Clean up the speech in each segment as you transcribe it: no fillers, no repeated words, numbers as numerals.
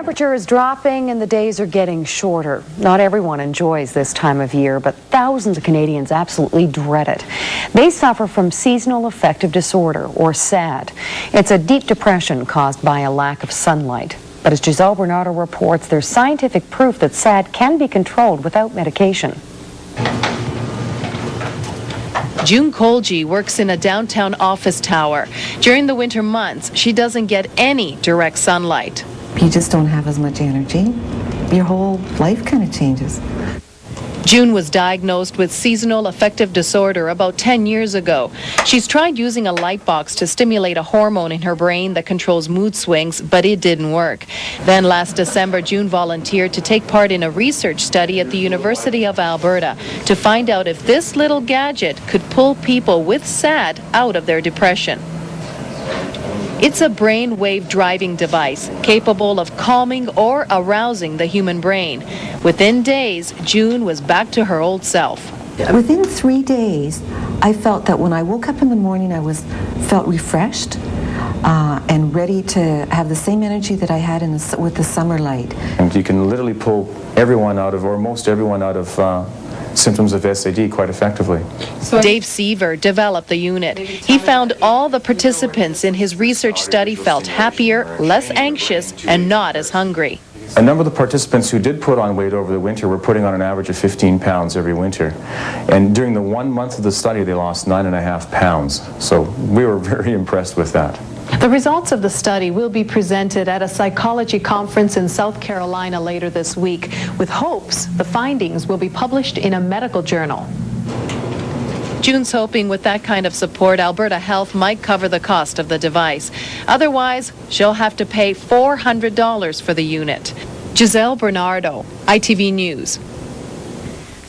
Temperature is dropping and the days are getting shorter. Not everyone enjoys this time of year, but thousands of Canadians absolutely dread it. They suffer from seasonal affective disorder, or SAD. It's a deep depression caused by a lack of sunlight. But as Giselle Bernardo reports, there's scientific proof that SAD can be controlled without medication. June Kolji works in a downtown office tower. During the winter months, she doesn't get any direct sunlight. You just don't have as much energy. Your whole life kind of changes. June was diagnosed with seasonal affective disorder about 10 years ago. She's tried using a light box to stimulate a hormone in her brain that controls mood swings, but it didn't work. Then last December, June volunteered to take part in a research study at the University of Alberta to find out if this little gadget could pull people with SAD out of their depression. It's a brain-wave driving device capable of calming or arousing the human brain. Within days, June was back to her old self. Within 3 days, I felt that when I woke up in the morning, I felt refreshed and ready to have the same energy that I had with the summer light. And you can literally pull everyone out of, or most everyone out of, symptoms of SAD quite effectively. Dave Seaver developed the unit. He found all the participants in his research study felt happier, less anxious, and not as hungry. A number of the participants who did put on weight over the winter were putting on an average of 15 pounds every winter. And during the 1 month of the study, they lost 9.5 pounds. So we were very impressed with that. The results of the study will be presented at a psychology conference in South Carolina later this week, with hopes the findings will be published in a medical journal. June's hoping with that kind of support, Alberta Health might cover the cost of the device. Otherwise, she'll have to pay $400 for the unit. Giselle Bernardo, ITV News.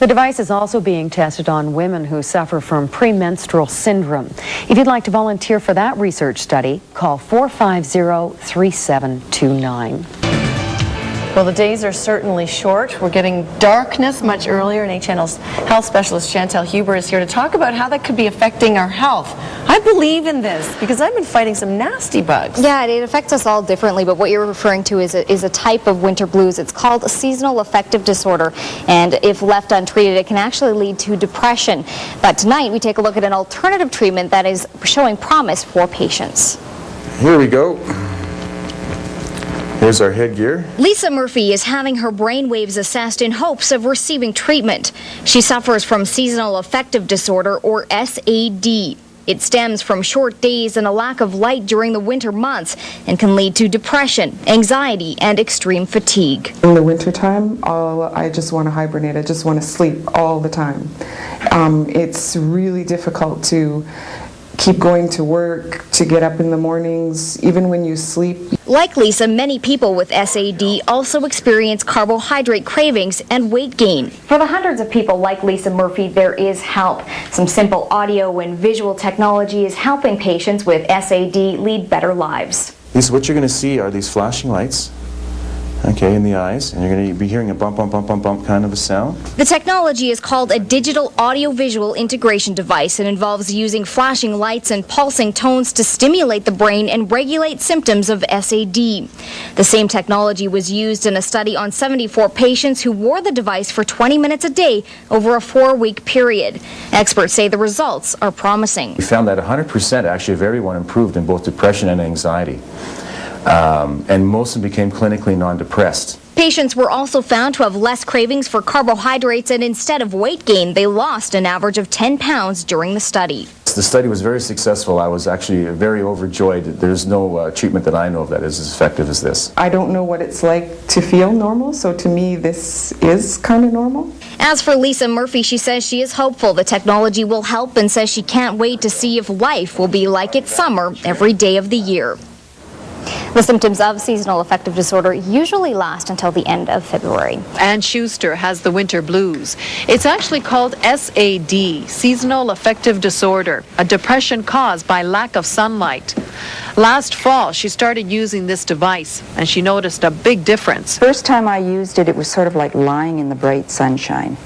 The device is also being tested on women who suffer from premenstrual syndrome. If you'd like to volunteer for that research study, call 450-3729. Well, the days are certainly short. We're getting darkness much earlier, and HNL's health specialist Chantal Huber is here to talk about how that could be affecting our health. I believe in this because I've been fighting some nasty bugs. Yeah, it affects us all differently, but what you're referring to is a type of winter blues. It's called a seasonal affective disorder, and if left untreated, it can actually lead to depression. But tonight, we take a look at an alternative treatment that is showing promise for patients. Here we go. Here's our headgear. Lisa Murphy is having her brain waves assessed in hopes of receiving treatment. She suffers from seasonal affective disorder, or SAD. It stems from short days and a lack of light during the winter months and can lead to depression, anxiety, and extreme fatigue. In the wintertime, I just want to hibernate. I just want to sleep all the time. It's really difficult to keep going to work, to get up in the mornings, even when you sleep. Like Lisa, many people with SAD also experience carbohydrate cravings and weight gain. For the hundreds of people like Lisa Murphy, there is help. Some simple audio and visual technology is helping patients with SAD lead better lives. Lisa, what you're going to see are these flashing lights, okay, in the eyes, and you're going to be hearing a bump, bump, bump, bump, bump kind of a sound. The technology is called a digital audio-visual integration device and involves using flashing lights and pulsing tones to stimulate the brain and regulate symptoms of SAD. The same technology was used in a study on 74 patients who wore the device for 20 minutes a day over a 4-week period. Experts say the results are promising. We found that 100% actually of everyone improved in both depression and anxiety. And most of them became clinically non-depressed. Patients were also found to have less cravings for carbohydrates, and instead of weight gain, they lost an average of 10 pounds during the study. The study was very successful. I was actually very overjoyed. There's no treatment that I know of that is as effective as this. I don't know what it's like to feel normal, so to me this is kind of normal. As for Lisa Murphy, she says she is hopeful the technology will help and says she can't wait to see if life will be like it's summer every day of the year. The symptoms of seasonal affective disorder usually last until the end of February. Ann Schuster has the winter blues. It's actually called SAD, seasonal affective disorder, a depression caused by lack of sunlight. Last fall, she started using this device, and she noticed a big difference. First time I used it, it was sort of like lying in the bright sunshine.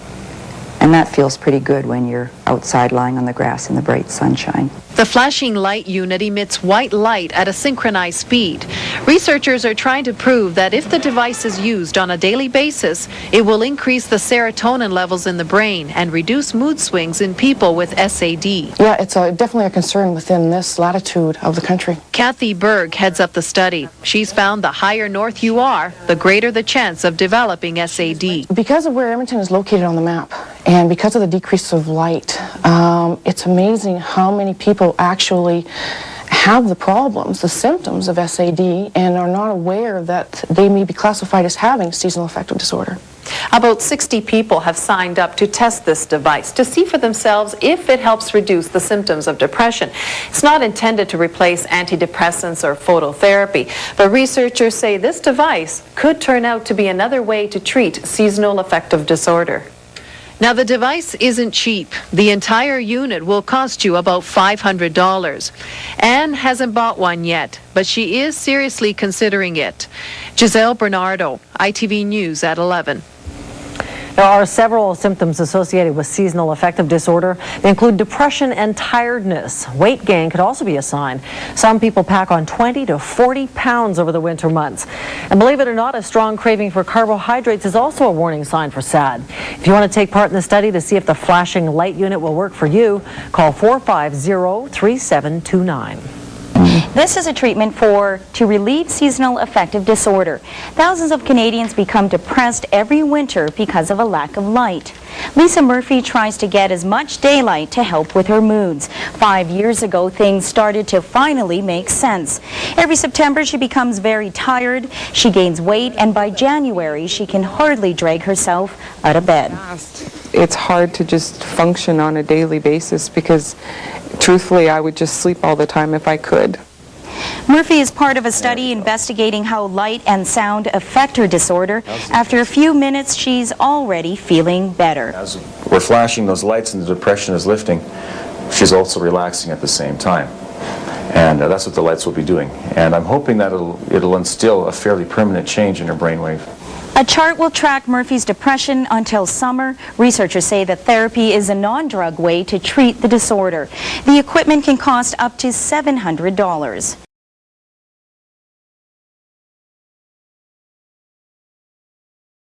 And And that feels pretty good when you're outside lying on the grass in the bright sunshine. The flashing light unit emits white light at a synchronized speed. Researchers are trying to prove that if the device is used on a daily basis, it will increase the serotonin levels in the brain and reduce mood swings in people with SAD. Yeah, it's definitely a concern within this latitude of the country. Kathy Berg heads up the study. She's found the higher north you are, the greater the chance of developing SAD. Because of where Edmonton is located on the map, and because of the decrease of light, it's amazing how many people actually have the problems, the symptoms of SAD, and are not aware that they may be classified as having seasonal affective disorder. About 60 people have signed up to test this device to see for themselves if it helps reduce the symptoms of depression. It's not intended to replace antidepressants or phototherapy, but researchers say this device could turn out to be another way to treat seasonal affective disorder. Now, the device isn't cheap. The entire unit will cost you about $500. Anne hasn't bought one yet, but she is seriously considering it. Giselle Bernardo, ITV News at 11. There are several symptoms associated with seasonal affective disorder. They include depression and tiredness. Weight gain could also be a sign. Some people pack on 20 to 40 pounds over the winter months. And believe it or not, a strong craving for carbohydrates is also a warning sign for SAD. If you want to take part in the study to see if the flashing light unit will work for you, call 450-3729. This is a treatment to relieve seasonal affective disorder. Thousands of Canadians become depressed every winter because of a lack of light. Lisa Murphy tries to get as much daylight to help with her moods. 5 years ago, things started to finally make sense. Every September, she becomes very tired, she gains weight, and by January, she can hardly drag herself out of bed. It's hard to just function on a daily basis because, truthfully, I would just sleep all the time if I could. Murphy is part of a study investigating how light and sound affect her disorder. After a few minutes, she's already feeling better. As we're flashing those lights and the depression is lifting, she's also relaxing at the same time. And that's what the lights will be doing. And I'm hoping that it'll instill a fairly permanent change in her brainwave. A chart will track Murphy's depression until summer. Researchers say that therapy is a non-drug way to treat the disorder. The equipment can cost up to $700.